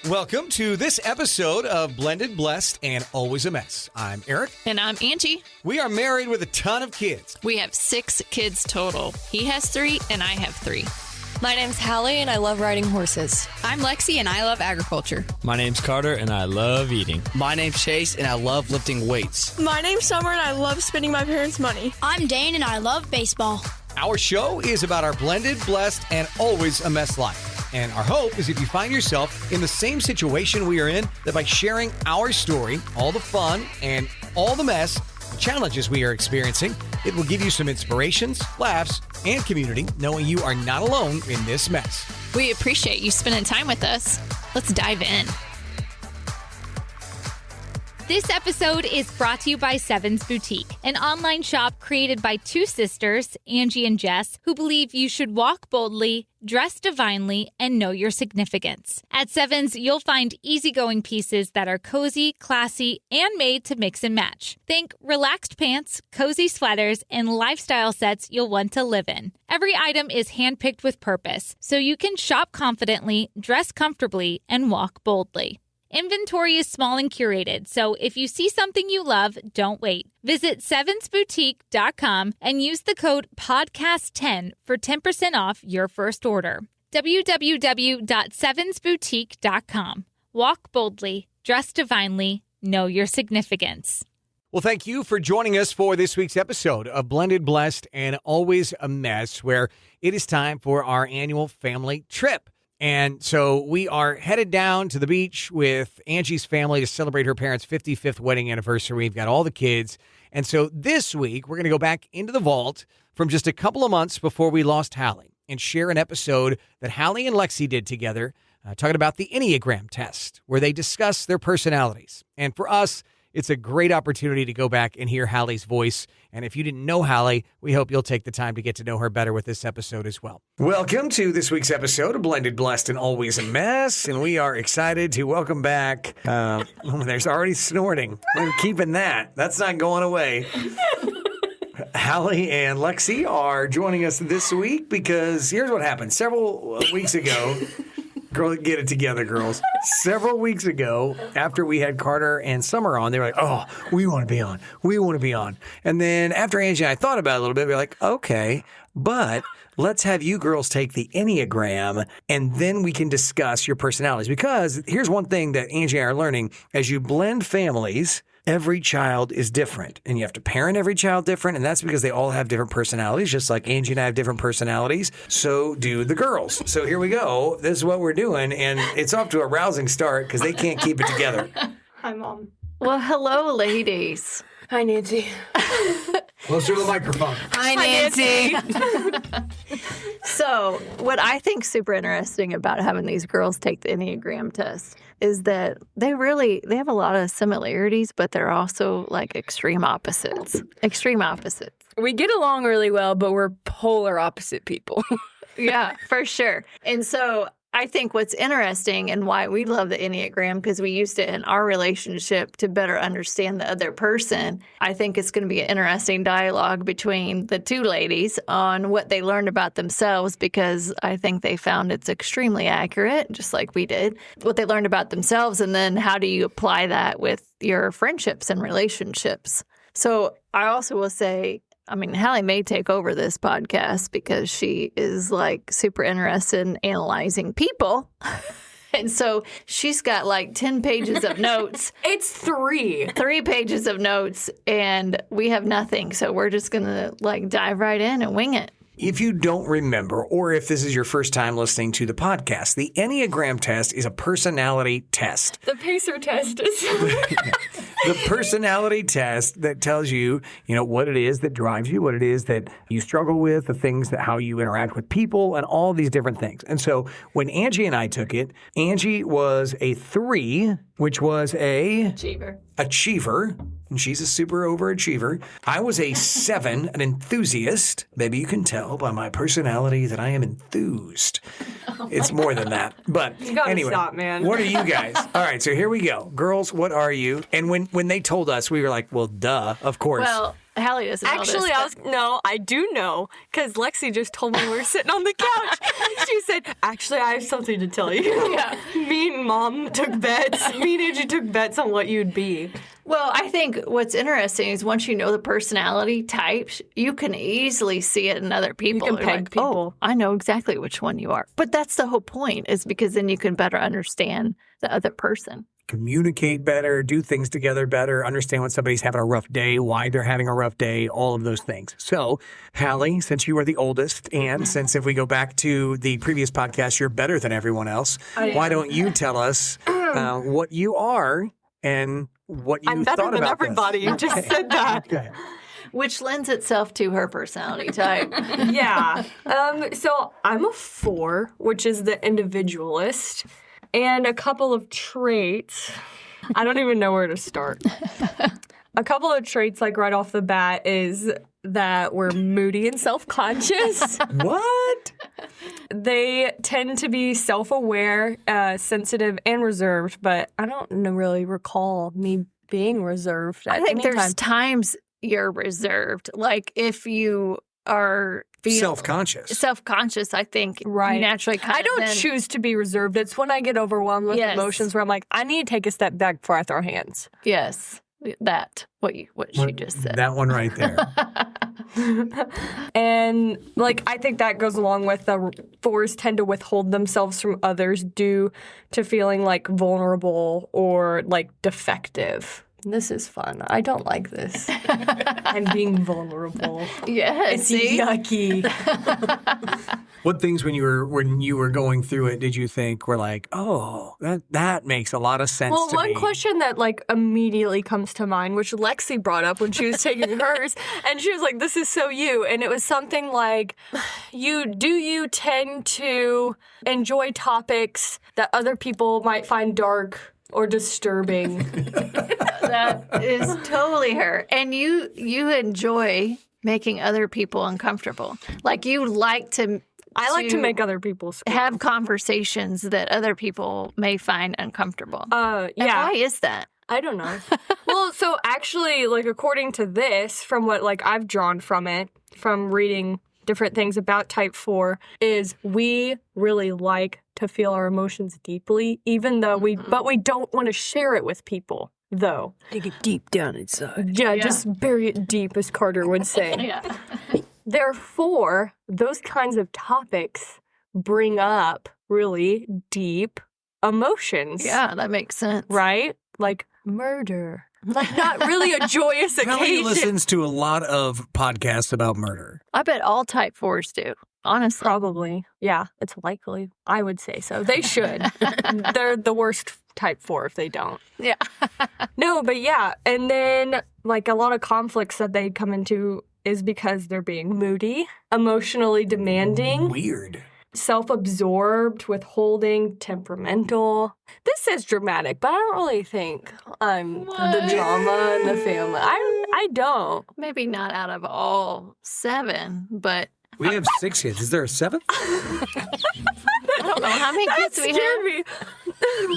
Welcome to this episode of Blended, Blessed, and Always a Mess. I'm Aric. And I'm Angie. We are married with a ton of kids. We have 6 kids total. He has 3, and I have 3. My name's Hallie, and I love riding horses. I'm Lexi, and I love agriculture. My name's Carter, and I love eating. My name's Chase, and I love lifting weights. My name's Summer, and I love spending my parents' money. I'm Dane, and I love baseball. Our show is about our blended, blessed, and always a mess life. And our hope is if you find yourself in the same situation we are in, that by sharing our story, all the fun and all the mess, the challenges we are experiencing, it will give you some inspirations, laughs, and community, knowing you are not alone in this mess. We appreciate you spending time with us. Let's dive in. This episode is brought to you by Seven's Boutique, an online shop created by 2 sisters, Angie and Jess, who believe you should walk boldly, dress divinely, and know your significance. At Seven's, you'll find easygoing pieces that are cozy, classy, and made to mix and match. Think relaxed pants, cozy sweaters, and lifestyle sets you'll want to live in. Every item is handpicked with purpose, so you can shop confidently, dress comfortably, and walk boldly. Inventory is small and curated, so if you see something you love, don't wait. Visit sevensboutique.com and use the code PODCAST10 for 10% off your first order. www.sevensboutique.com. Walk boldly, dress divinely, know your significance. Well, thank you for joining us for this week's episode of Blended, Blessed, and Always a Mess, where it is time for our annual family trip. And so we are headed down to the beach with Angie's family to celebrate her parents' 55th wedding anniversary. We've got all the kids. And so this week, we're going to go back into the vault from just a couple of months before we lost Hallie and share an episode that Hallie and Lexi did together, talking about the Enneagram test, where they discuss their personalities. And for us, it's a great opportunity to go back and hear Hallie's voice. And if you didn't know Hallie, we hope you'll take the time to get to know her better with this episode as well. Welcome to this week's episode of Blended, Blessed, and Always a Mess. And we are excited to welcome back, there's already snorting. We're keeping that. That's not going away. Hallie and Lexi are joining us this week because here's what happened. Several weeks ago, girl, get it together, girls. Several weeks ago, after we had Carter and Summer on, they were like, oh, we want to be on. We want to be on. And then after Angie and I thought about it a little bit, we were like, okay, but let's have you girls take the Enneagram, and then we can discuss your personalities. Because here's one thing that Angie and I are learning. As you blend families, every child is different, and you have to parent every child different, and that's because they all have different personalities, just like Angie and I have different personalities. So do the girls. So here we go. This is what we're doing, and it's off to a rousing start because they can't keep it together. Hi, Mom. Well, hello, ladies. Hi, Nancy. Closer to the microphone. Hi, Nancy. So what I think super interesting about having these girls take the Enneagram test is that they have a lot of similarities, but they're also like extreme opposites. Extreme opposites. We get along really well, but we're polar opposite people. Yeah, for sure. And so I think what's interesting and why we love the Enneagram, because we used it in our relationship to better understand the other person. I think it's going to be an interesting dialogue between the 2 ladies on what they learned about themselves, because I think they found it's extremely accurate, just like we did, what they learned about themselves. And then how do you apply that with your friendships and relationships? So I also will say, Hallie may take over this podcast because she is like super interested in analyzing people. And so she's got like 10 pages of notes. It's 3. 3 pages of notes, and we have nothing. So we're just going to like dive right in and wing it. If you don't remember, or if this is your first time listening to the podcast, the Enneagram test is a personality test. The pacer test is... The personality test that tells you, what it is that drives you, what it is that you struggle with, the things that how you interact with people, and all these different things. And so when Angie and I took it, Angie was a 3, which was a... Achiever. and she's a super overachiever. I was a 7, an enthusiast. Maybe you can tell by my personality that I am enthused. It's more than that. But anyway, stop, man. What are you guys? All right, so here we go. Girls, what are you? And when they told us, we were like, well, duh, of course. Well, Hallie doesn't know Actually, this, I do know, because Lexi just told me we were sitting on the couch. She said, actually, I have something to tell you. Yeah. Me and Mom took bets. Me and Angie took bets on what you'd be. Well, I think what's interesting is once you know the personality types, you can easily see it in other people. You can You're peg like, people. Oh, I know exactly which one you are. But that's the whole point, is because then you can better understand the other person. Communicate better, do things together better, understand when somebody's having a rough day, why they're having a rough day, all of those things. So, Hallie, since you are the oldest, and since if we go back to the previous podcast, you're better than everyone else, why don't you tell us what you are and what you I'm thought better than about everybody. this? You just said that. Okay. Which lends itself to her personality type. Yeah. So I'm a 4, which is the individualist, and a couple of traits. I don't even know where to start. A couple of traits, like right off the bat, is that we're moody and self-conscious. What? They tend to be self-aware, sensitive, and reserved, but I don't really recall me being reserved at I think any there's time. times you're reserved. Like if you are self-conscious, I think Right. you naturally kind I don't choose to be reserved. It's when I get overwhelmed with Yes. emotions where I'm like, I need to take a step back before I throw hands. Yes, what she just said. That one right there. And like I think that goes along with the 4s tend to withhold themselves from others due to feeling like vulnerable or like defective. This is fun. I don't like this. I'm being vulnerable. Yes, It's yucky. What things when you were going through it did you think were like, oh, that makes a lot of sense Well, to me? one question that like immediately comes to mind, which Lexi brought up when she was taking hers, and she was like, "This is so you," and it was something like, "You tend to enjoy topics that other people might find dark or disturbing?" That is totally her. And you enjoy making other people uncomfortable. Like you like to. I like to make other people squirm. Have conversations that other people may find uncomfortable. Yeah. And why is that? I don't know. Well, so actually, like, according to this, from what, like, I've drawn from it, from reading different things about type 4, is we really like to feel our emotions deeply, even though but we don't want to share it with people, though. Dig it deep down inside. Yeah, just bury it deep, as Carter would say. Yeah. Therefore, those kinds of topics bring up really deep emotions. Yeah, that makes sense. Right? Like murder. Like not really a joyous Hallie occasion. listens to a lot of podcasts about murder. I bet all type 4s do, honestly. Probably. Yeah, it's likely. I would say so. They should. They're the worst type 4 if they don't. Yeah. No, but yeah. And then like a lot of conflicts that they come into is because they're being moody, emotionally demanding, Weird. self-absorbed, withholding, temperamental. This says dramatic, but I don't really think I'm the drama in the family. I don't. Maybe not out of all 7, but We have 6 kids. Is there a 7th? I don't know how many kids we have. Scared me.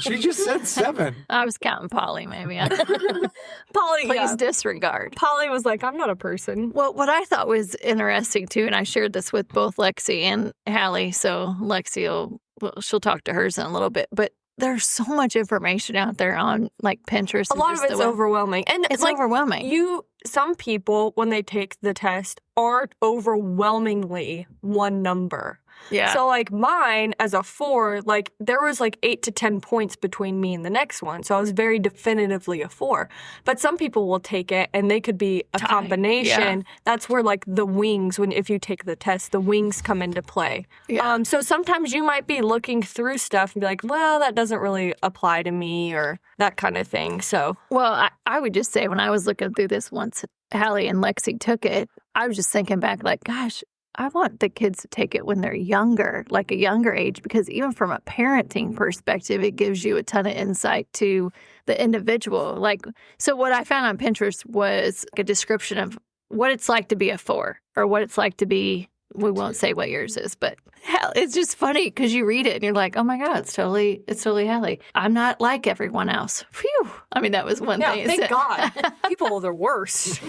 She just said 7. I was counting Polly, maybe. Polly, Please disregard. Polly was like, I'm not a person. Well, what I thought was interesting, too, and I shared this with both Lexi and Hallie, so Lexi she'll talk to hers in a little bit, but there's so much information out there on, like, Pinterest. A lot of it's overwhelming. And It's like, overwhelming. Some people, when they take the test, aren't overwhelmingly one number. Yeah. So, like, mine, as a 4, like, there was, like, 8 to 10 points between me and the next one. So I was very definitively a 4. But some people will take it, and they could be a combination. Yeah. That's where, like, the wings, if you take the test, the wings come into play. Yeah. So sometimes you might be looking through stuff and be like, well, that doesn't really apply to me, or that kind of thing. So, Well, I would just say when I was looking through this once Hallie and Lexi took it, I was just thinking back like, gosh, I want the kids to take it when they're younger, like a younger age, because even from a parenting perspective, it gives you a ton of insight to the individual. Like, so what I found on Pinterest was a description of what it's like to be a 4 or what it's like to be, we won't say what yours is, but hell, it's just funny because you read it and you're like, oh my God, it's totally Hallie. I'm not like everyone else. Phew. I mean, that was one thing. Thank God. People are the worst.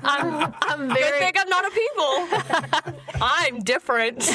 I'm very... Good thing I'm not a people. I'm different.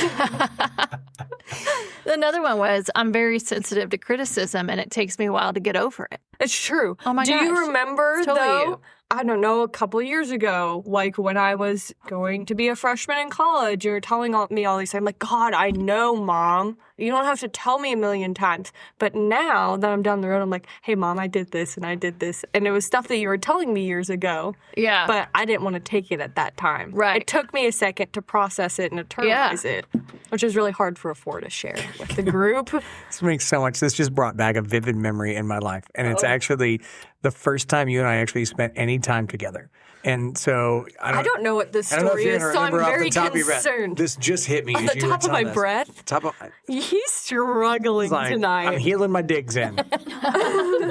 Another one was, I'm very sensitive to criticism and it takes me a while to get over it. It's true. Oh my gosh. Do you remember, It's totally though, you. I don't know, a couple years ago, like when I was going to be a freshman in college, you were telling me all these things. I'm like, God, I know, Mom. You don't have to tell me a million times. But now that I'm down the road, I'm like, hey, Mom, I did this and I did this. And it was stuff that you were telling me years ago. Yeah. But I didn't want to take it at that time. Right. It took me a second to process it and internalize it, which is really hard for a 4 to share with the group. This makes so much. This just brought back a vivid memory in my life. And it's actually the first time you and I actually spent any time together. And so I don't know what this I don't know if story you're is, gonna so I'm remember off very the top of your breath. concerned. This just hit me. On as the you were top of telling my us. breath? Top of He's struggling it's like, tonight. I'm healing my digs in.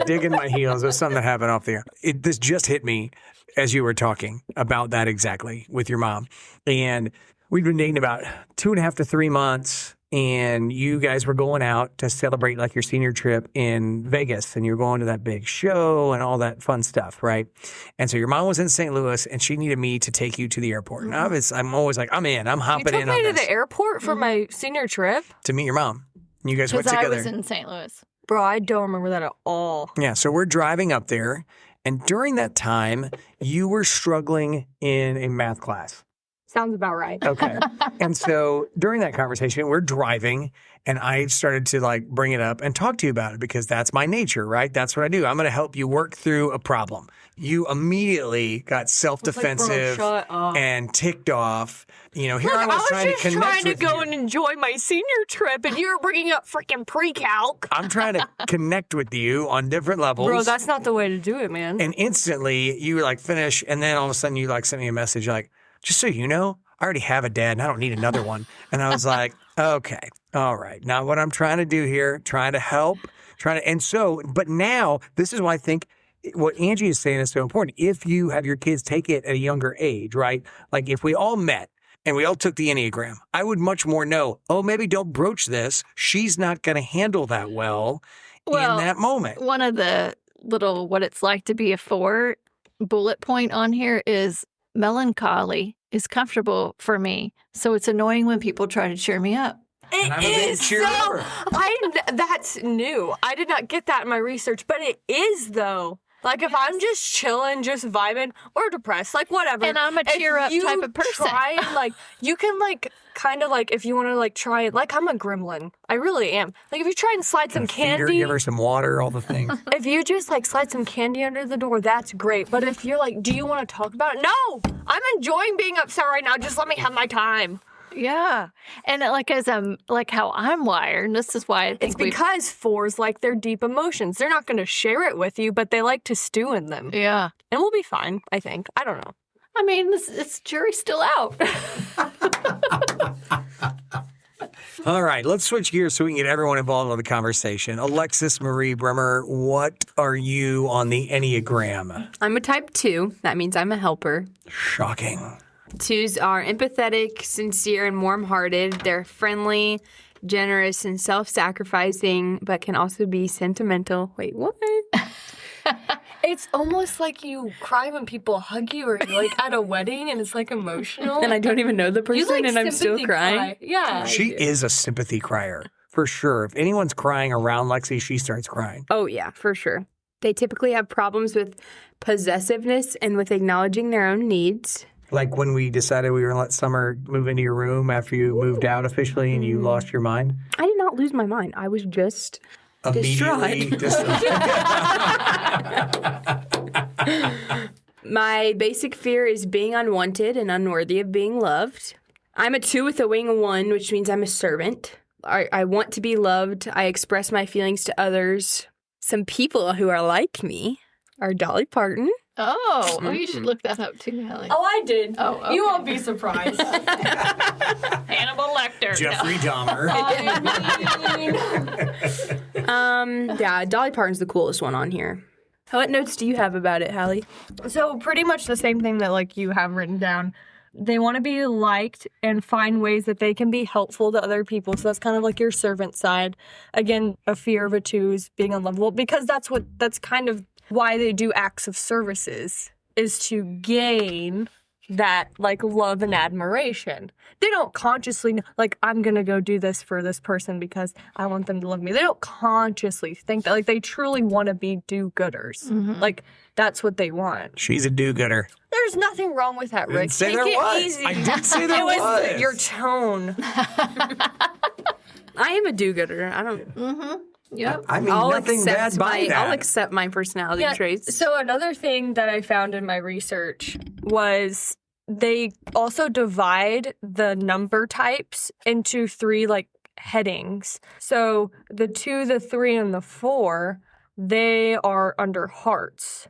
Digging my heels. There's something that happened off the air. This just hit me as you were talking about that exactly with your mom. And we'd been dating about 2.5 to 3 months. And you guys were going out to celebrate like your senior trip in Vegas, and you're going to that big show and all that fun stuff, right? And so your mom was in St. Louis, and she needed me to take you to the airport. And I'm always like, I'm in. I'm hopping in on You took me to this. the airport for my senior trip? To meet your mom. You guys went Because I together. was in St. Louis. Bro, I don't remember that at all. Yeah, so we're driving up there, and during that time, you were struggling in a math class. Sounds about right. Okay. And so during that conversation, we're driving, and I started to like bring it up and talk to you about it because that's my nature, right? That's what I do. I'm going to help you work through a problem. You immediately got self-defensive shut up. and ticked off. You know, here Look, I was trying to just connect trying to with go you. and enjoy my senior trip, and you were bringing up freaking pre-calc. I'm trying to connect with you on different levels. Bro, that's not the way to do it, man. And instantly, you were like, finish, and then all of a sudden, you like sent me a message like, just so you know, I already have a dad and I don't need another one. And I was like, okay, all right. Now what I'm trying to do here, trying to help, but now this is why I think what Angie is saying is so important. If you have your kids take it at a younger age, right? Like if we all met and we all took the Enneagram, I would much more know, oh, maybe don't broach this. She's not going to handle that well in that moment. One of the little what it's like to be a 4 bullet point on here is melancholy is comfortable for me. So it's annoying when people try to cheer me up. And I'm a big It is so. cheerleader. That's new. I did not get that in my research, but it is though. Like if I'm just chilling, just vibing, or depressed, like whatever. And I'm a cheer up you type of person. Try and, like you can like kind of like if you want to like try it. Like I'm a gremlin. I really am. Like if you try and slide some Feed her, candy, give her some water, all the things. if you just like slide some candy under the door, that's great. But if you're like, do you want to talk about it? No, I'm enjoying being upset right now. Just let me have my time. Yeah. And like as like how I'm wired, and this is why I think It's because 4s like their deep emotions. They're not going to share it with you, but they like to stew in them. yeah. And we'll be fine, I think. I don't know. I mean, it's jury's still out. All right, let's switch gears so we can get everyone involved in the conversation. Alexis Marie Bremer, what are you on the Enneagram? I'm a type 2. That means I'm a helper. Shocking. 2s are empathetic, sincere, and warm-hearted. They're friendly, generous, and self-sacrificing, but can also be sentimental. Wait, what? It's almost like you cry when people hug you or you're like at a wedding and it's like emotional. And I don't even know the person, You, like, and I'm still sympathy crying. cry. Yeah. She is a sympathy crier, for sure. If anyone's crying around Lexi, she starts crying. Oh, yeah, for sure. They typically have problems with possessiveness and with acknowledging their own needs. Like when we decided we were going to let Summer move into your room after you moved out officially and you lost your mind. I did not lose my mind. I was just Immediately My basic fear is being unwanted and unworthy of being loved. I'm a 2 with a wing of 1, which means I'm a servant. I want to be loved. I express my feelings to others. Some people who are like me are Dolly Parton. Oh, well, you should look that up too, Hallie. Oh, I did. Oh, okay. You won't be surprised. Hannibal Lecter. Jeffrey Dahmer. Yeah, Dolly Parton's the coolest one on here. What notes do you have about it, Hallie? So pretty much the same thing that like you have written down. They want to be liked and find ways that they can be helpful to other people. So that's kind of like your servant side. Again, a fear of a 2 is being unlovable because that's kind of why they do acts of services, is to gain that like love and admiration. They don't consciously like, I'm gonna go do this for this person because I want them to love me. They don't consciously think that, like, they truly want to be do-gooders. Like that's what they want. She's a do-gooder. There's nothing wrong with that, Rick. Didn't say Take there it was. easy. I did say there it was was. your tone. I am a do-gooder. I don't. Yep. I mean, nothing bad by that. I'll accept my personality traits. So another thing that I found in my research was they also divide the number types into 3 like headings. So the 2, the 3, and the 4, they are under hearts.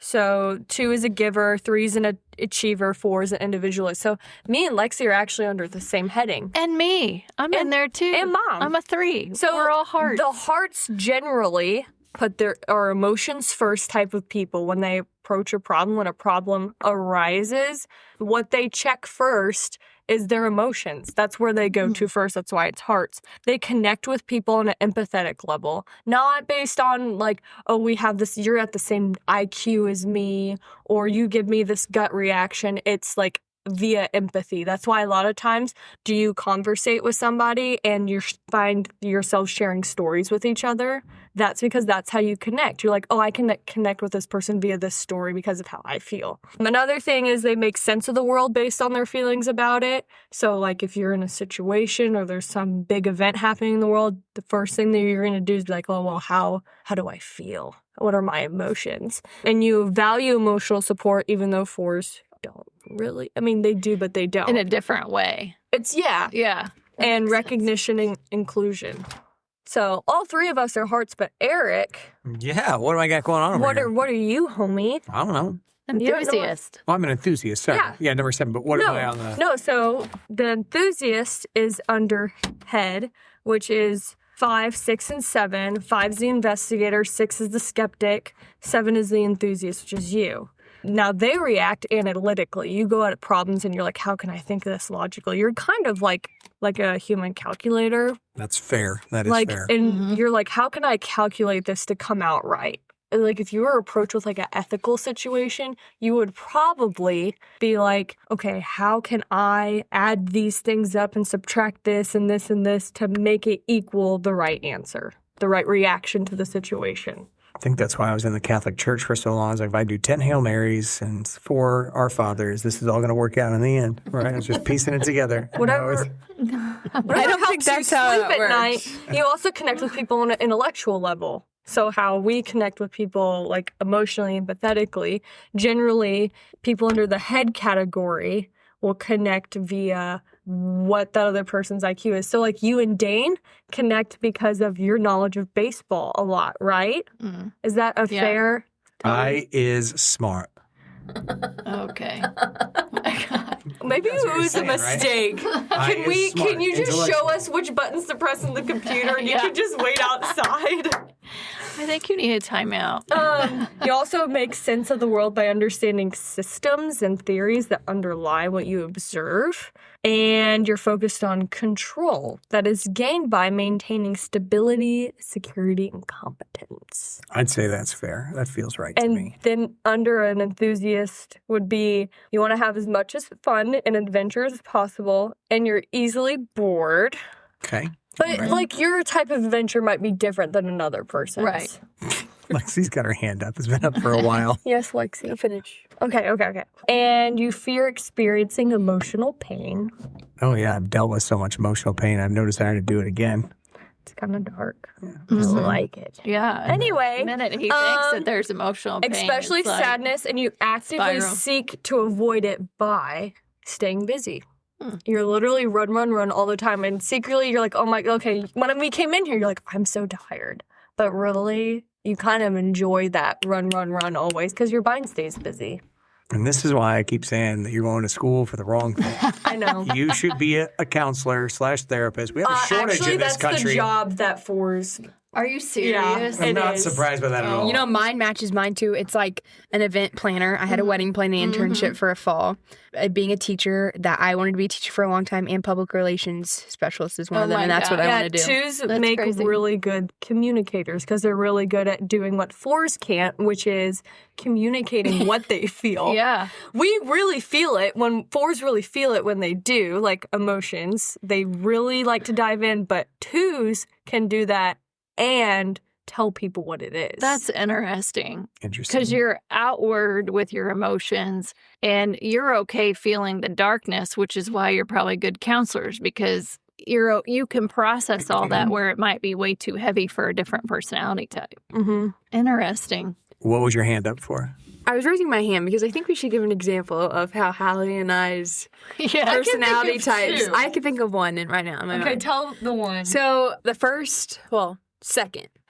So 2 is a giver, 3 is an achiever, 4 is an individualist. So me and Lexi are actually under the same heading. And me. I'm in there too. And Mom. I'm a 3. So we're all hearts. The hearts generally put their emotions first type of people. When they approach a problem, when a problem arises, what they check first is their emotions. That's where they go to first. That's why it's hearts. They connect with people on an empathetic level, not based on like, oh, we have this, you're at the same IQ as me, or you give me this gut reaction. It's like via empathy. That's why a lot of times do you conversate with somebody and you find yourself sharing stories with each other. That's because that's how you connect. You're like, oh, I can connect with this person via this story because of how I feel. Another thing is they make sense of the world based on their feelings about it. So like if you're in a situation or there's some big event happening in the world, the first thing that you're going to do is be like, oh, well, how do I feel? What are my emotions? And you value emotional support even though 4s don't really. I mean, they do, but they don't. in a different way. It's, yeah. Yeah. And recognition and inclusion. So all 3 of us are hearts, but Aric, Yeah, what do I got going on over here? what are you, homie? I don't know. Enthusiast. Well, I'm an enthusiast. Sorry. Yeah. Number 7. But what am I on the... No, so the enthusiast is under head, which is 5, 6, and 7. 5's the investigator, 6 is the skeptic, 7 is the enthusiast, which is you. Now, they react analytically. You go at problems and you're like, how can I think of this logically? You're kind of like a human calculator. That's fair. That is Like, fair. and you're like, how can I calculate this to come out right? Like, if you were approached with like an ethical situation, you would probably be like, okay, how can I add these things up and subtract this and this and this to make it equal the right answer, the right reaction to the situation? I think that's why I was in the Catholic Church for so long. I was like, if I do 10 Hail Marys and 4 Our Fathers, this is all going to work out in the end, right? It's just piecing it together. Whatever. I don't think that's how sleep it at works. night. You also connect with people on an intellectual level. So how we connect with people like emotionally, empathetically, generally people under the head category will connect via what that other person's IQ is. So like you and Dane connect because of your knowledge of baseball a lot, right? Is that a fair? I is smart. Okay. Maybe That's what it you're was saying, a right? mistake. I Can is we? smart, Can you just show intellectual. us which buttons to press on the computer, and you Yeah. can just wait outside? I think you need a timeout. You also make sense of the world by understanding systems and theories that underlie what you observe. And you're focused on control that is gained by maintaining stability, security, and competence. I'd say that's fair. That feels right to And me. then under an enthusiast would be you want to have as much as fun and adventure as possible, and you're easily bored. Okay. But like your type of adventure might be different than another person's. Right. Lexi's got her hand up. It's been up for a while. Yes, Lexi. Finish. Okay. And you fear experiencing emotional pain. Oh, yeah. I've dealt with so much emotional pain. I've no desire to do it again. It's kind of dark. I like it. Yeah. Anyway, The minute he thinks that there's emotional pain, especially it's like, sadness, and you actively spiral. seek to avoid it by staying busy. You're literally run all the time. And secretly, you're like, oh my, okay. When we came in here, you're like, I'm so tired. but really you kind of enjoy that run always because your mind stays busy. And this is why I keep saying that you're going to school for the wrong thing. I know. You should be a counselor/therapist. We have a shortage actually, in this that's country. the job that fours. Are you serious? I'm not surprised by that at all. You know, mine matches mine too. It's like an event planner. I had a wedding planning internship for a fall. Being a teacher, that I wanted to be a teacher for a long time, and public relations specialist is one of them, and that's what I want to do. Twos make really good communicators because they're really good at doing what fours can't, which is communicating what they feel. Yeah. We really feel it when fours really feel it when they do, like emotions. They really like to dive in, but twos can do that and tell people what it is. That's interesting. Interesting. Because you're outward with your emotions and you're okay feeling the darkness, which is why you're probably good counselors because you can process all that where it might be way too heavy for a different personality type. Mm-hmm. Interesting. What was your hand up for? I was raising my hand because I think we should give an example of how Hallie and I's personality types. I can think of one right now. Okay, tell the one. So the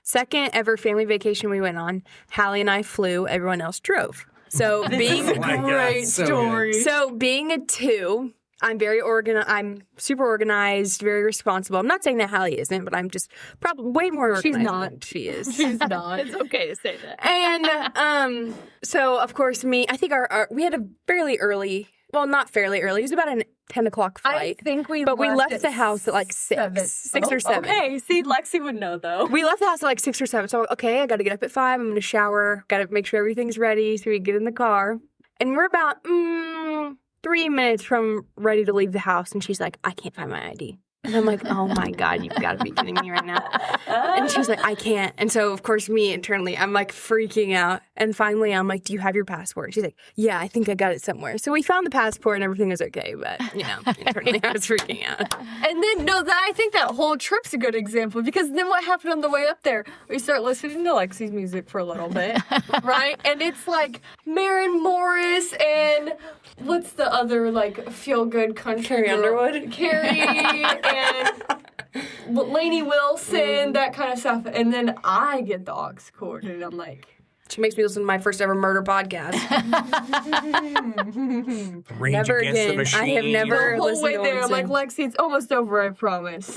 second ever family vacation we went on, Hallie and I flew, everyone else drove. So being great story. So being a 2, I'm very I'm super organized, very responsible. I'm not saying that Hallie isn't, but I'm just probably way more organized. She's not. Than she is. She's not. It's okay to say that. And so of course I think we had a fairly early, well, not fairly early. It was about a 10 o'clock flight. I think we left the house at like 6 or 7. Okay, see, Lexi would know though. We left the house at like 6 or 7. So okay, I got to get up at 5. I'm going to shower. Got to make sure everything's ready so we get in the car. And we're about 3 minutes from ready to leave the house, and she's like, I can't find my ID. And I'm like, oh my God, you've got to be kidding me right now. And she's like, I can't. And so, of course, me internally, I'm like freaking out. And finally, I'm like, do you have your passport? She's like, yeah, I think I got it somewhere. So we found the passport and everything was okay. But, internally, I was freaking out. And then, I think that whole trip's a good example because then what happened on the way up there? We start listening to Lexi's music for a little bit, right? And it's like Maren Morris and what's the other like feel-good country Carrie girl? Underwood? Carrie and Lainey Wilson, that kind of stuff. And then I get the aux cord and I'm like... She makes me listen to my first ever murder podcast. Rage Never Against again. the Machine. I have never The whole listened way to there, one I'm like, sing. Lexi, it's almost over, I promise.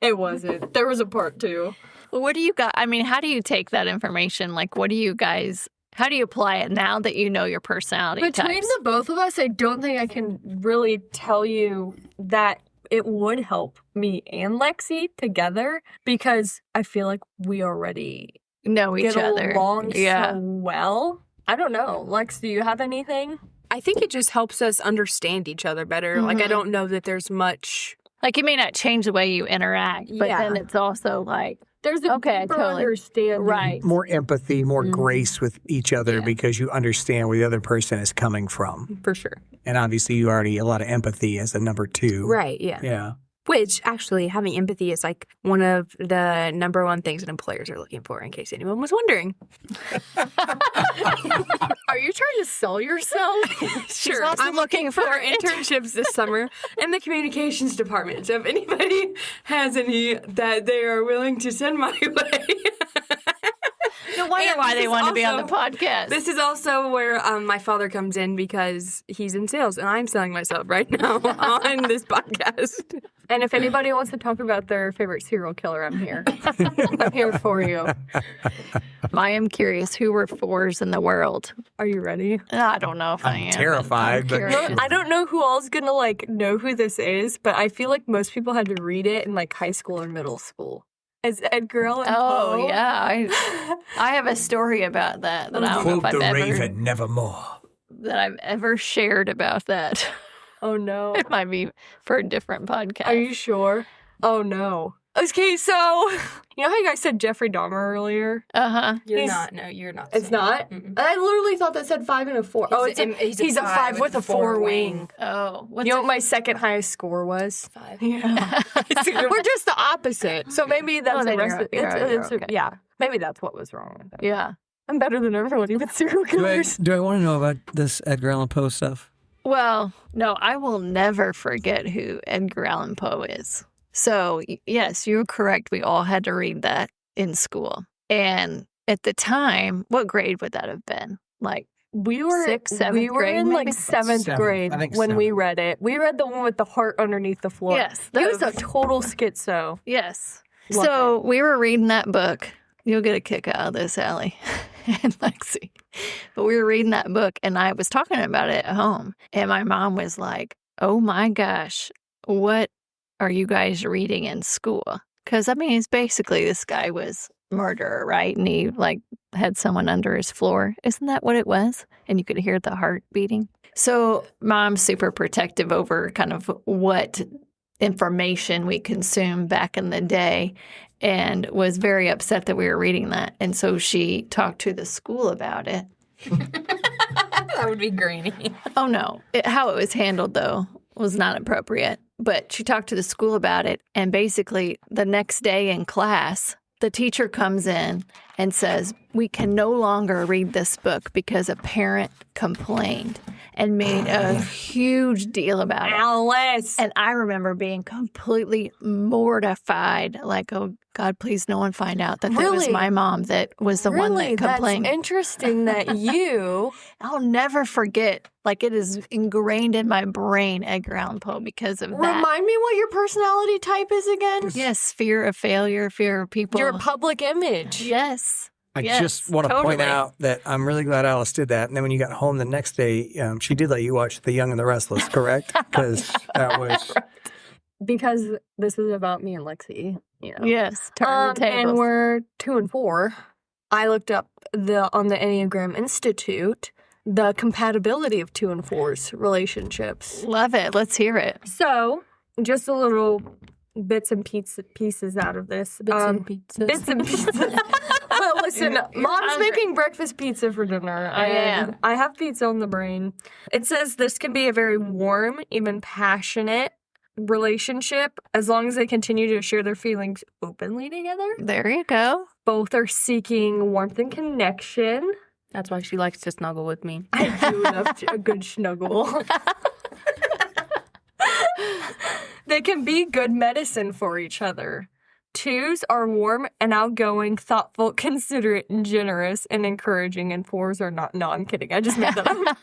It wasn't. There was a part 2. What do you got? I mean, how do you take that information? Like, how do you apply it now that you know your personality Between types? the both of us, I don't think I can really tell you that it would help me and Lexi together because I feel like we already know each get other. along so well. I don't know. Lex, do you have anything? I think it just helps us understand each other better. Mm-hmm. Like, I don't know that there's much... Like, it may not change the way you interact, but then it's also like, there's a deeper understanding. Right. More empathy, more grace with each other because you understand where the other person is coming from. For sure. And obviously, you already a lot of empathy as a number 2. Right, yeah. Yeah. Which, actually, having empathy is like one of the number one things that employers are looking for, in case anyone was wondering. Are you trying to sell yourself? Sure. I'm looking for internships this summer in the communications department. So if anybody has any that they are willing to send my way. No wonder why they want to be on the podcast. This is also where my father comes in because he's in sales and I'm selling myself right now on this podcast. And if anybody wants to talk about their favorite serial killer, I'm here. I'm here for you. I am curious who were 4s in the world. Are you ready? I don't know if I am. Terrified, but I don't know who all's gonna know who this is, but I feel like most people had to read it in like high school or middle school. As Edgar Allan Poe. Oh, yeah. I have a story about that I don't know if quote the I've Raven, nevermore. I've ever shared about that. Oh, no. It might be for a different podcast. Are you sure? Oh, no. Okay, so, you know how you guys said Jeffrey Dahmer earlier? Uh-huh. You're not. It's not? Mm-mm. I literally thought that said 5 and a 4. He's a 5 with a 4 wing. Oh. You know what my second highest score was? 5. Yeah. We're just the opposite. So maybe that's the then rest of it. you're okay. Yeah. Maybe that's what was wrong with it. Yeah. I'm better than everyone, even serial killers. Do I want to know about this Edgar Allan Poe stuff? Well, no, I will never forget who Edgar Allan Poe is. So, yes, you're correct. We all had to read that. in school. And at the time, what grade would that have been? Like We were 6th, 7th we were grade, in maybe? like seventh grade I think when we seventh. read it. We read the one with the heart underneath the floor. Yes, He was a those. total schizo. Yes. Love So we were reading that book. You'll get a kick out of this, Hallie and Lexi. But we were reading that book, and I was talking about it at home. And my mom was like, oh my gosh, what are you guys reading in school? Because, I mean, it's basically this guy was a murderer, right? And he, like, had someone under his floor. Isn't that what it was? And you could hear the heart beating. So mom's super protective over kind of what information we consumed back in the day and was very upset that we were reading that. And so she talked to the school about it. That would be grainy. Oh, no. How it was handled, though, was not appropriate. But she talked to the school about it. And basically, the next day in class, the teacher comes in and says, we can no longer read this book because a parent complained and made a huge deal about it. Alice. And I remember being completely mortified, like, oh, God, please no one find out that it was Really? my mom that was the one that complained. That's interesting that you... I'll never forget. Like, it is ingrained in my brain, Edgar Allan Poe, because of that. Remind me what your personality type is again? Yes, fear of failure, fear of people. Your public image. Yes. I Yes, just want to point totally. out that I'm really glad Alice did that. And then when you got home the next day, she did let you watch The Young and the Restless, correct? Because that was... Because this is about me and Lexi, you know. Yes, turn the tables. And we're 2 and 4. I looked up on the Enneagram Institute the compatibility of 2 and 4's relationships. Love it. Let's hear it. So, just a little bits and pieces out of this. Bits and pizzas. Bits and pieces. Well, listen, Mom's hungry. making breakfast pizza for dinner. I am. I have pizza on the brain. It says this can be a very warm, even passionate relationship as long as they continue to share their feelings openly together. There you go. Both are seeking warmth and connection. That's why she likes to snuggle with me. I do love a good snuggle. They can be good medicine for each other. 2s are warm and outgoing, thoughtful, considerate, and generous, and encouraging. And 4s are not. No, I'm kidding. I just made that up.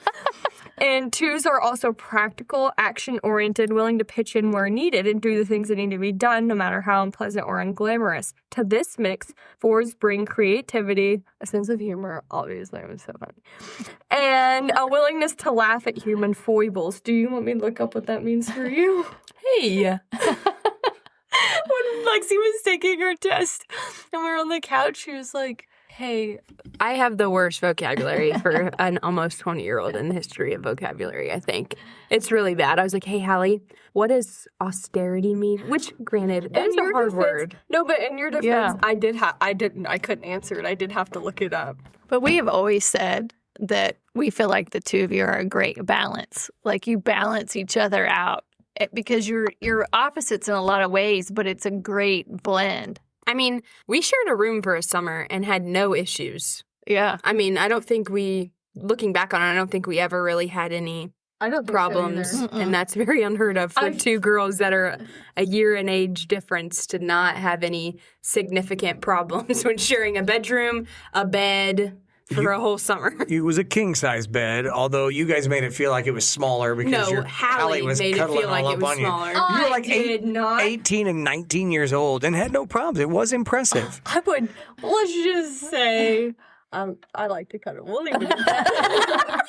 And 2s are also practical, action-oriented, willing to pitch in where needed and do the things that need to be done, no matter how unpleasant or unglamorous. To this mix, 4s bring creativity, a sense of humor, obviously, it was so funny, and a willingness to laugh at human foibles. Do you want me to look up what that means for you? Hey. When Lexi was taking her test and we were on the couch, she was like, hey, I have the worst vocabulary for an almost 20-year-old in the history of vocabulary, I think. It's really bad. I was like, hey, Hallie, what does austerity mean? Which, granted, that's a hard word. No, but in your defense, Yeah. I couldn't answer it. I did have to look it up. But we have always said that we feel like the two of you are a great balance. Like, you balance each other out because you're opposites in a lot of ways, but it's a great blend. I mean, we shared a room for a summer and had no issues. Yeah. I mean, looking back on it, I don't think we ever really had any I don't think problems. so either. And that's very unheard of for 2 girls that are a year in age difference to not have any significant problems when sharing a bedroom, a bed for a whole summer. It was a king-size bed, although you guys made it feel like it was smaller because No, Hallie was made it cuddling feel like all it up was on you. smaller. You were like did not. 18 and 19 years old and had no problems. It was impressive. I would, let's just say, I like to cuddle. We'll leave it at that.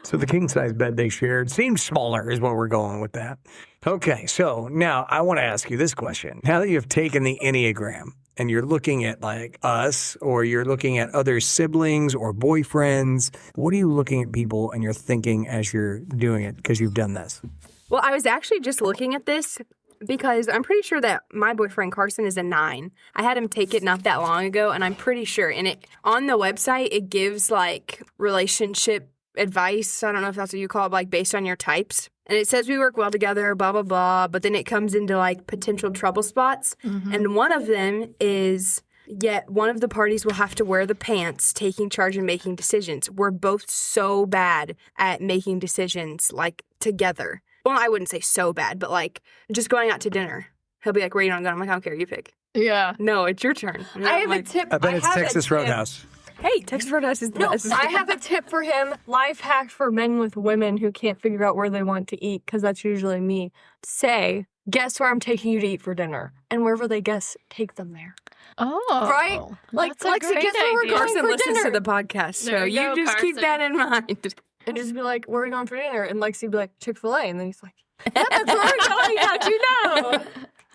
So the king-size bed they shared seemed smaller is what we're going with that. Okay, so now I want to ask you this question. Now that you've taken the Enneagram and you're looking at like us or you're looking at other siblings or boyfriends, what are you looking at people and you're thinking as you're doing it because you've done this? Well, I was actually just looking at this because I'm pretty sure that my boyfriend Carson is a 9. I had him take it not that long ago, and I'm pretty sure. And it on the website, it gives like relationship advice. I don't know if that's what you call it, like based on your types. And it says we work well together, blah, blah, blah. But then it comes into like potential trouble spots. Mm-hmm. And one of them is, yet one of the parties will have to wear the pants, taking charge and making decisions. We're both so bad at making decisions like together. Well, I wouldn't say so bad, but like just going out to dinner. He'll be like, where are you going? I'm like, I don't care, you pick. Yeah. No, it's your turn. I have a tip. I bet it's have a Texas tip. Roadhouse. Hey, Texas Roadhouse is the No, best. I have a tip for him. Life hack for men with women who can't figure out where they want to eat, because that's usually me. Say, guess where I'm taking you to eat for dinner. And wherever they guess, take them there. Oh. Right? Like, That's a Lexi, great guess where we're idea. going Carson for listens dinner. to the podcast, so There you you go, just keep Carson. that in mind. And just be like, where are we going for dinner? And Lexi would be like, Chick-fil-A. And then he's like, that's where we're going. How'd you know?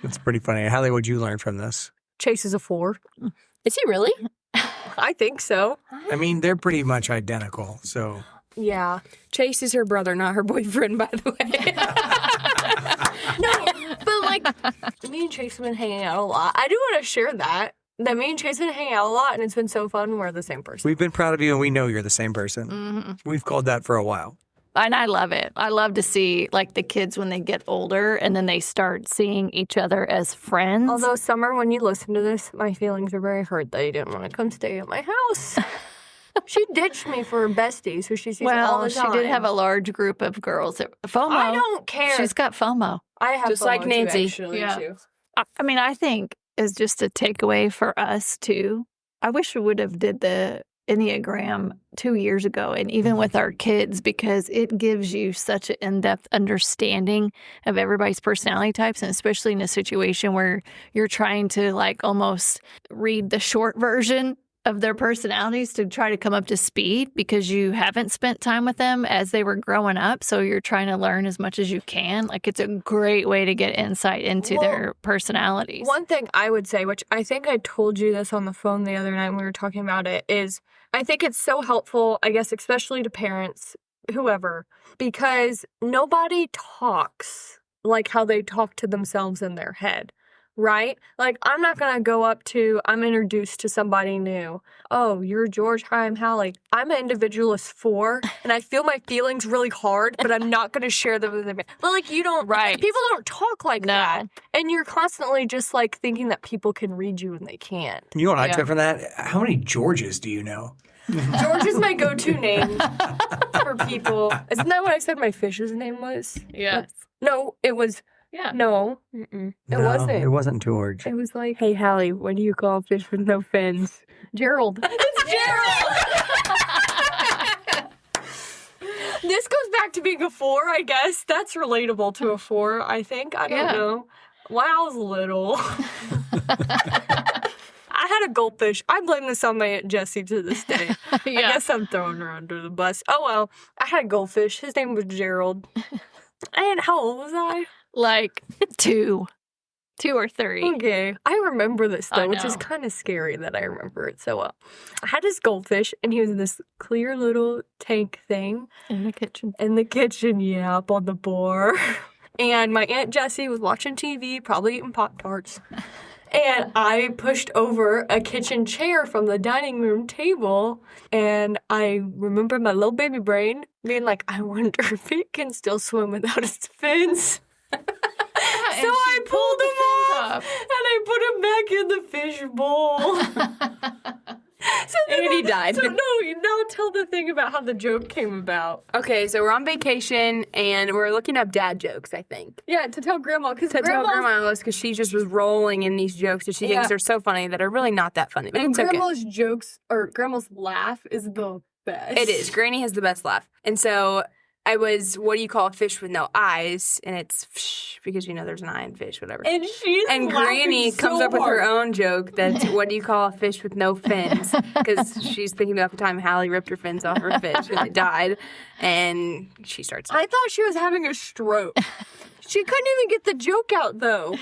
That's pretty funny. Hallie, what'd you learn from this? Chase is a 4. Is he really? I think so. I mean, they're pretty much identical. So Yeah. Chase is her brother, not her boyfriend, by the way. No, but like, me and Chase have been hanging out a lot. I do want to share that me and Chase have been hanging out a lot, and it's been so fun. We're the same person. we've been proud of you, and we know you're the same person. Mm-hmm. We've called that for a while. And I love it. I love to see like the kids when they get older and then they start seeing each other as friends. Although, Summer, when you listen to this, my feelings are very hurt that you didn't want to come stay at my house. She ditched me for her bestie, so she sees it all well, the she time. did have a large group of girls. FOMO. I don't care. She's got FOMO. I have Just FOMO like too, Nancy. actually, Yeah. too. I mean, I think is just a takeaway for us too. I wish we would have did the Enneagram 2 years ago, and even with our kids, because it gives you such an in-depth understanding of everybody's personality types, and especially in a situation where you're trying to like almost read the short version of their personalities to try to come up to speed because you haven't spent time with them as they were growing up. So you're trying to learn as much as you can. Like it's a great way to get insight into their personalities. One thing I would say, which I think I told you this on the phone the other night when we were talking about it, is I think it's so helpful, I guess, especially to parents, whoever, because nobody talks like how they talk to themselves in their head. Right? Like, I'm not going to go up to, I'm introduced to somebody new. Oh, you're George. Hi, I'm Hallie. I'm an individualist 4, and I feel my feelings really hard, but I'm not going to share them with anybody. But, like, you don't, Right. People don't talk like that. And you're constantly just, like, thinking that people can read you and they can't. You know what I took from that? How many Georges do you know? George is my go-to name for people. Isn't that what I said my fish's name was? Yes. No, it was, Yeah. no. It wasn't. It wasn't George. It was like, Hey, Hallie, what do you call a fish with no fins? Gerald. It's Gerald. This goes back to being a 4, I guess. That's relatable to a 4, I think. I don't know. When I was little, I had a goldfish. I blame this on my Aunt Jessie to this day. I guess I'm throwing her under the bus. Oh, well. I had a goldfish. His name was Gerald. And how old was I? Like 2 or 3. Okay. I remember this, I though, which is know. kind of scary that I remember it so well. I had this goldfish, and he was in this clear little tank thing. In the kitchen. In the kitchen, yeah, up on the bar. And my Aunt Jessie was watching TV, probably eating Pop-Tarts. And I pushed over a kitchen chair from the dining room table. And I remember my little baby brain being like, I wonder if it can still swim without its fins. So I pulled him off, and I put him back in the fish bowl. So then And he died. So now tell the thing about how the joke came about. Okay, so we're on vacation and we're looking up dad jokes, I think. Yeah, to tell Grandma, because To tell Grandma because she just was rolling in these jokes that she thinks are so funny that are really not that funny. But and it's okay. Grandma's jokes, or Grandma's laugh is the best. It is. Granny has the best laugh. And so I was, what do you call a fish with no eyes? And it's fish, because you know there's an eye in fish, whatever. And she's And Granny comes up with her own joke that's, what do you call a fish with no fins? Because she's thinking about the time Hallie ripped her fins off her fish and it died. And she starts. I thought she was having a stroke. She couldn't even get the joke out, though.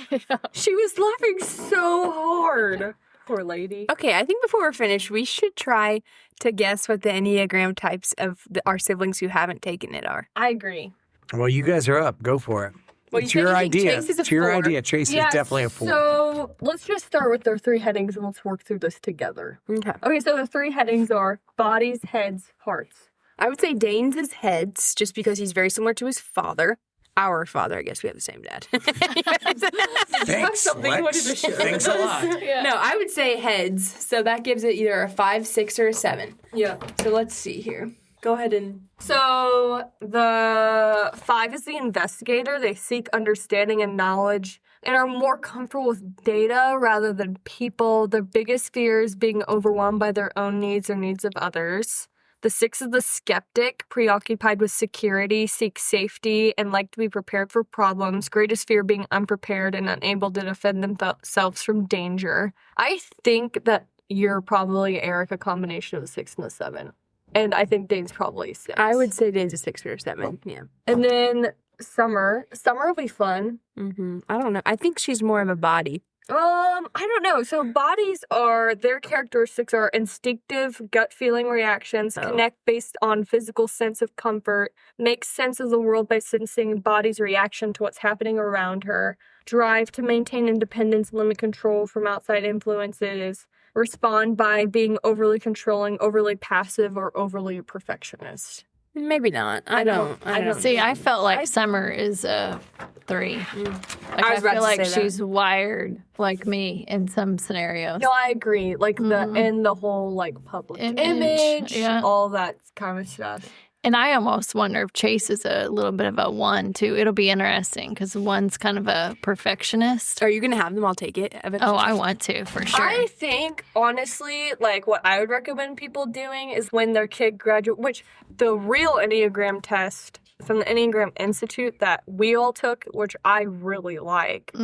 She was laughing so hard. Poor lady. Okay, I think before we're finished, we should try to guess what the Enneagram types of our siblings who haven't taken it are. I agree. Well, you guys are up. Go for it. Well, It's you your think idea. Chase is a It's your 4. idea. Chase is definitely a 4. So let's just start with their 3 headings and let's work through this together. Okay. Okay, so the 3 headings are bodies, heads, hearts. I would say Dane's is heads, just because he's very similar to his father. Our father, I guess we have the same dad. Thanks, something you wanted to Lex. share Thanks with a us. lot. Yeah. No, I would say heads. So that gives it either a 5, 6, or a 7. Yeah. So let's see here. Go ahead and. So the 5 is the investigator. They seek understanding and knowledge and are more comfortable with data rather than people. Their biggest fear is being overwhelmed by their own needs or needs of others. The 6 is the skeptic, preoccupied with security, seeks safety, and like to be prepared for problems. Greatest fear being unprepared and unable to defend themselves from danger. I think that you're probably, Aric, a combination of the 6 and the 7. And I think Dane's probably 6. I would say Dane's a 6 or a 7. Yeah. And then Summer will be fun. I don't know. I think she's more of a body. I don't know. So bodies their characteristics are instinctive, gut feeling reactions, connect based on physical sense of comfort, make sense of the world by sensing body's reaction to what's happening around her, drive to maintain independence, limit control from outside influences, respond by being overly controlling, overly passive, or overly perfectionist. Maybe not. I don't See, I felt like Summer is a 3. I feel like she's wired like me in some scenarios. No, I agree. Like the whole like public image, all that kind of stuff. And I almost wonder if Chase is a little bit of a 1 too. It'll be interesting because 1's kind of a perfectionist. Are you going to have them all take it eventually? Oh, I want to, for sure. I think, honestly, like what I would recommend people doing is when their kid graduates, which the real Enneagram test from the Enneagram Institute that we all took, which I really like.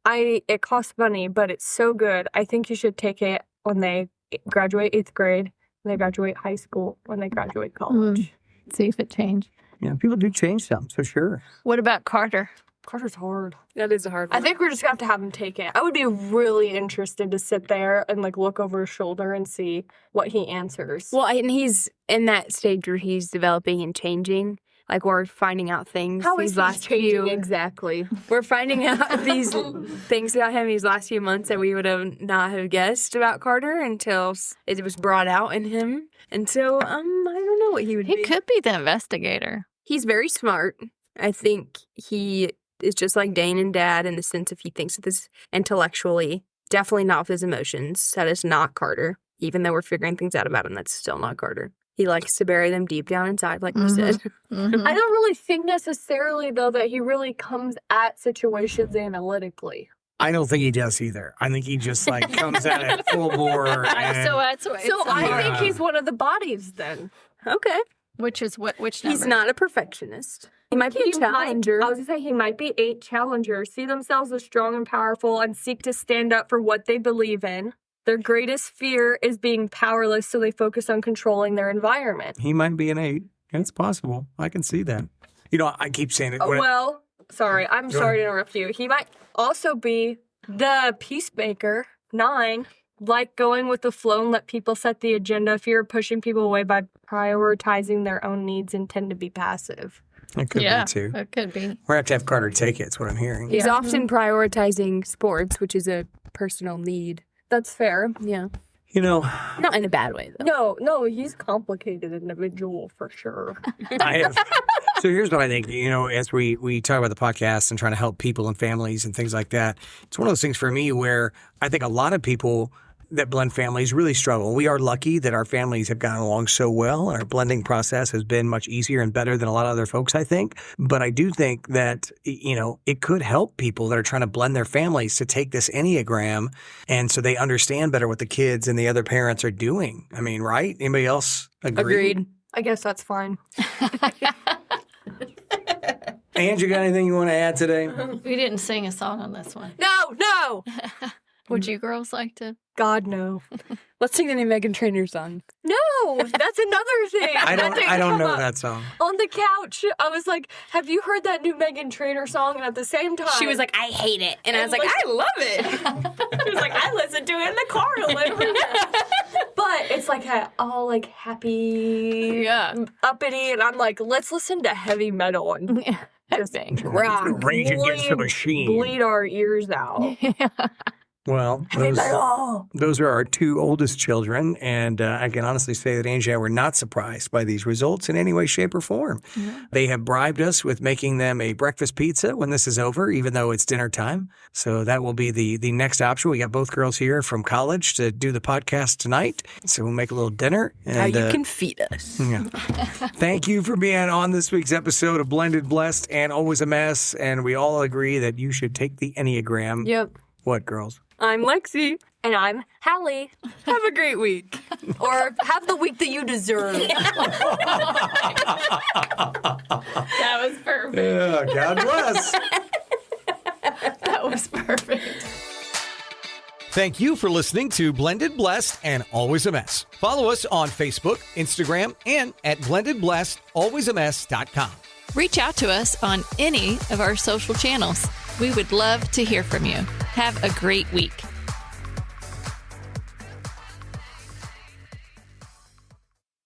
It costs money, but it's so good. I think you should take it when they graduate 8th grade, when they graduate high school, when they graduate college. See if it changed. Yeah, people do change some, so sure. What about Carter? Carter's hard. That is a hard one. I think we're just going to have him take it. I would be really interested to sit there and like look over his shoulder and see what he answers. Well, and he's in that stage where he's developing and changing. Like, we're finding out things. How is he changing exactly? We're finding out these things about him these last few months that we would have not have guessed about Carter until it was brought out in him. And so, I don't know what he would be. He could be the investigator. He's very smart. I think he is just like Dane and Dad in the sense of he thinks of this intellectually. Definitely not with his emotions. That is not Carter. Even though we're figuring things out about him, that's still not Carter. He likes to bury them deep down inside, like you said. I don't really think necessarily, though, that he really comes at situations analytically. I don't think he does either. I think he just like comes at it full bore. So that's what. So I think he's one of the bodies then. Okay. Which is what? Which number? He's not a perfectionist. He might be a challenger. I was going to say he might be 8 challengers, see themselves as strong and powerful, and seek to stand up for what they believe in. Their greatest fear is being powerless, so they focus on controlling their environment. He might be an 8. It's possible. I can see that. You know, I keep saying it. Sorry. I'm sorry to interrupt you. He might also be the peacemaker, 9. Like going with the flow and let people set the agenda. Fear of pushing people away by prioritizing their own needs and tend to be passive. It could be, too. It could be. We're going to have Carter take it. That's what I'm hearing. He's often prioritizing sports, which is a personal need. That's fair. Yeah. You know. Not in a bad way, though. No, he's a complicated individual for sure. So here's what I think, you know, as we talk about the podcast and trying to help people and families and things like that, it's one of those things for me where I think a lot of people that blend families really struggle. We are lucky that our families have gotten along so well. Our blending process has been much easier and better than a lot of other folks, I think. But I do think that, you know, it could help people that are trying to blend their families to take this Enneagram and so they understand better what the kids and the other parents are doing. I mean, right? Anybody else agree? Agreed. I guess that's fine. Angie, got anything you want to add today? We didn't sing a song on this one. No. Would you girls like to? God, no. Let's sing the new Meghan Trainor song. No, that's another thing. I don't know that song. On the couch, I was like, have you heard that new Meghan Trainor song? And at the same time, She was like, I hate it. And I was like, I love it. She was like, I listen to it in the car literally. But it's like all like happy, uppity. And I'm like, let's listen to heavy metal and just rock. Rage Against the Machine. Bleed our ears out. Well, those are our two oldest children, and I can honestly say that Angie and I were not surprised by these results in any way, shape, or form. Yeah. They have bribed us with making them a breakfast pizza when this is over, even though it's dinner time. So that will be the next option. We got both girls here from college to do the podcast tonight, so we'll make a little dinner. And, now you can feed us. Yeah. Thank you for being on this week's episode of Blended, Blessed, and Always a Mess, and we all agree that you should take the Enneagram. Yep. What, girls? I'm Lexi. And I'm Hallie. Have a great week. Or have the week that you deserve. That was perfect. Yeah, God bless. That was perfect. Thank you for listening to Blended, Blessed, and Always a Mess. Follow us on Facebook, Instagram, and at blendedblessedalwaysamess.com. Reach out to us on any of our social channels. We would love to hear from you. Have a great week.